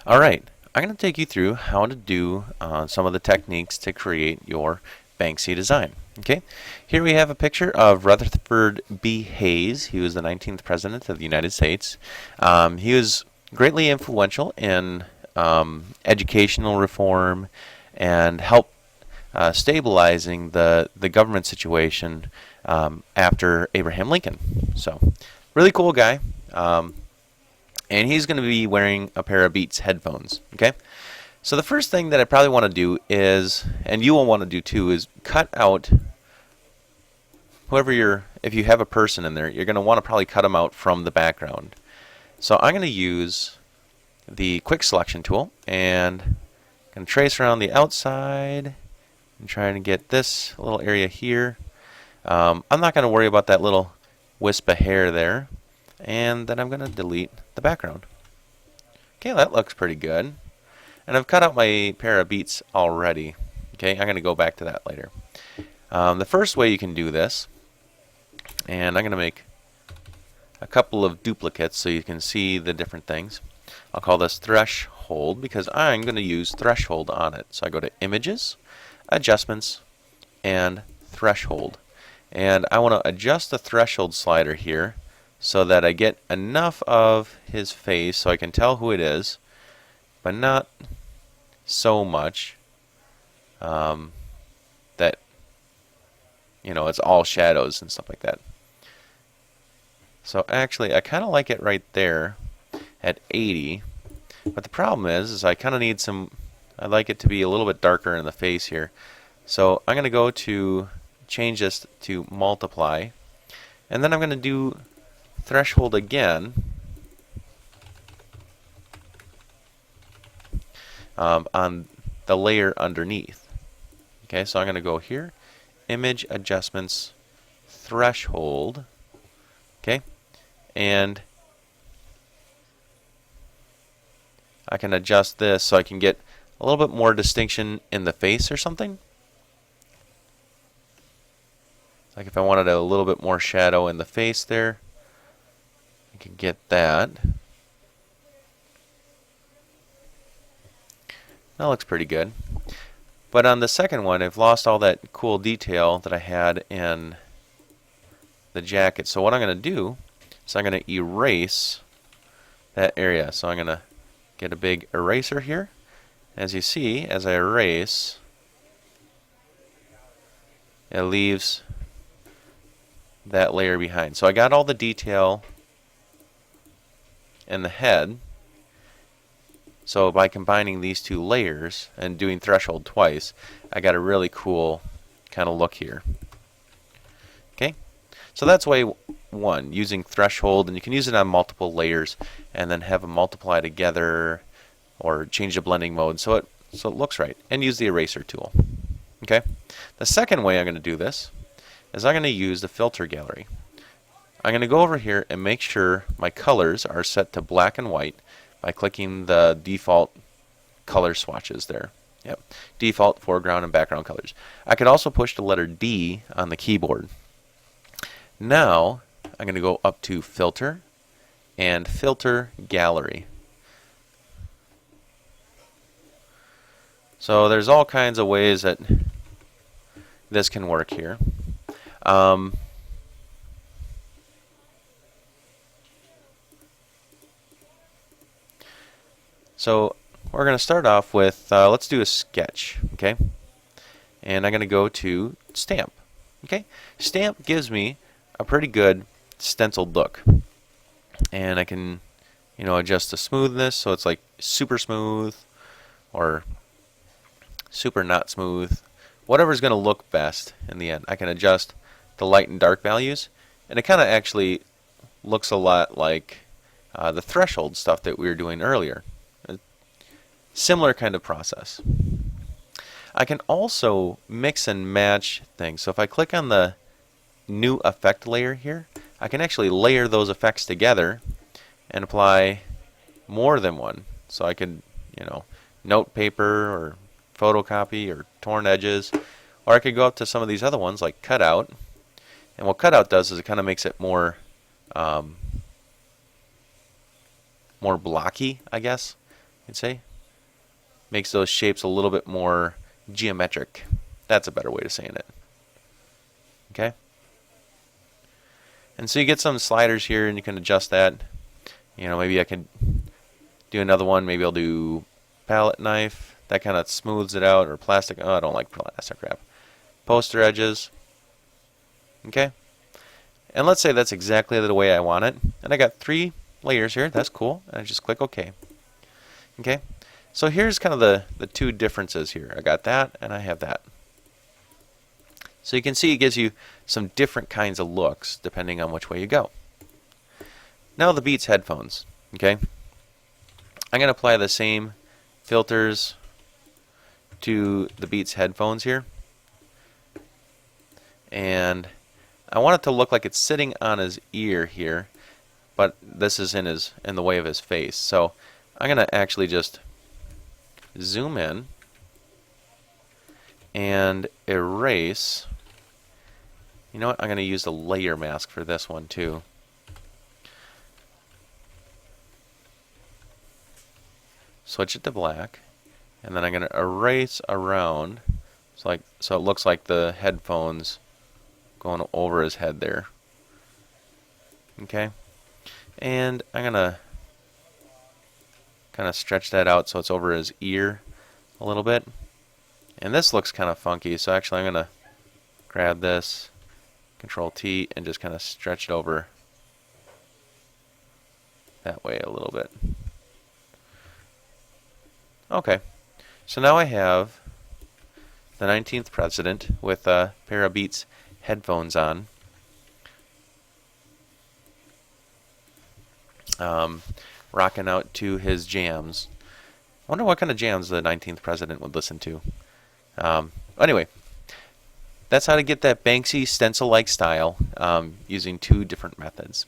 Alright, I'm going to take you through how to do some of the techniques to create your Banksy design. Okay, here we have a picture of Rutherford B. Hayes. He was the 19th President of the United States. He was greatly influential in educational reform and helped stabilizing the government situation after Abraham Lincoln. So, really cool guy. And he's going to be wearing a pair of Beats headphones. Okay, so the first thing that I probably want to do is, and you will want to do too, is cut out if you have a person in there, you're going to want to probably cut them out from the background. So I'm going to use the quick selection tool and I'm going to trace around the outside and try to get this little area here. I'm not going to worry about that little wisp of hair there. And then I'm going to delete the background. Okay, that looks pretty good. And I've cut out my pair of Beats already. Okay, I'm going to go back to that later. The first way you can do this, and I'm going to make a couple of duplicates so you can see the different things. I'll call this threshold because I'm going to use threshold on it. So I go to Images, Adjustments, and Threshold. And I want to adjust the threshold slider here so that I get enough of his face so I can tell who it is, but not so much that, it's all shadows and stuff like that. So actually, I kind of like it right there at 80, but the problem is I kind of need I'd like it to be a little bit darker in the face here. So I'm going to go to change this to multiply, and then I'm going to do threshold again on the layer underneath. Okay, so I'm going to go here, Image Adjustments, Threshold. Okay, and I can adjust this so I can get a little bit more distinction in the face or something. Like if I wanted a little bit more shadow in the face there, I can get that. That looks pretty good. But on the second one, I've lost all that cool detail that I had in the jacket. So what I'm going to do is I'm going to erase that area. So I'm going to get a big eraser here. As you see, as I erase, it leaves that layer behind. So I got all the detail in the head. So by combining these two layers and doing threshold twice, I got a really cool kind of look here. Okay, so that's way one, using threshold, and you can use it on multiple layers and then have them multiply together or change the blending mode so it looks right, and use the eraser tool. Okay, the second way I'm going to do this is I'm going to use the filter gallery. I'm going to go over here and make sure my colors are set to black and white by clicking the default color swatches there. Yep, default foreground and background colors. I can also push the letter D on the keyboard. Now I'm going to go up to Filter and Filter Gallery. So there's all kinds of ways that this can work here. So we're going to start off with, let's do a sketch, okay? And I'm going to go to Stamp, okay? Stamp gives me a pretty good stenciled look. And I can, adjust the smoothness so it's like super smooth or super not smooth. Whatever's going to look best in the end. I can adjust the light and dark values. And it kind of actually looks a lot like the threshold stuff that we were doing earlier. Similar kind of process. I can also mix and match things. So if I click on the new effect layer here, I can actually layer those effects together and apply more than one. So I could, note paper or photocopy or torn edges, or I could go up to some of these other ones like cutout. And what cutout does is it kind of makes it more more blocky, I guess, you'd say. Makes those shapes a little bit more geometric. That's a better way of saying it. Okay? And so you get some sliders here, and you can adjust that. Maybe I could do another one. Maybe I'll do palette knife. That kind of smooths it out. Or plastic. Oh, I don't like plastic wrap. Poster edges. Okay? And let's say that's exactly the way I want it. And I got 3 layers here. That's cool. And I just click OK. Okay? So here's kind of the 2 differences here. I got that, and I have that. So you can see it gives you some different kinds of looks depending on which way you go. Now the Beats headphones. Okay? I'm going to apply the same filters to the Beats headphones here. And I want it to look like it's sitting on his ear here, but this is in the way of his face. So I'm going to actually just zoom in and erase. You know what? I'm going to use the layer mask for this one too. Switch it to black, and then I'm going to erase around so it looks like the headphones going over his head there. Okay? And I'm going to kind of stretch that out so it's over his ear a little bit. And this looks kind of funky, so actually I'm going to grab this, Control T, and just kind of stretch it over that way a little bit. Okay, so now I have the 19th president with a pair of Beats headphones on. Rocking out to his jams. I wonder what kind of jams the 19th president would listen to. Anyway, that's how to get that Banksy stencil-like style using 2 different methods.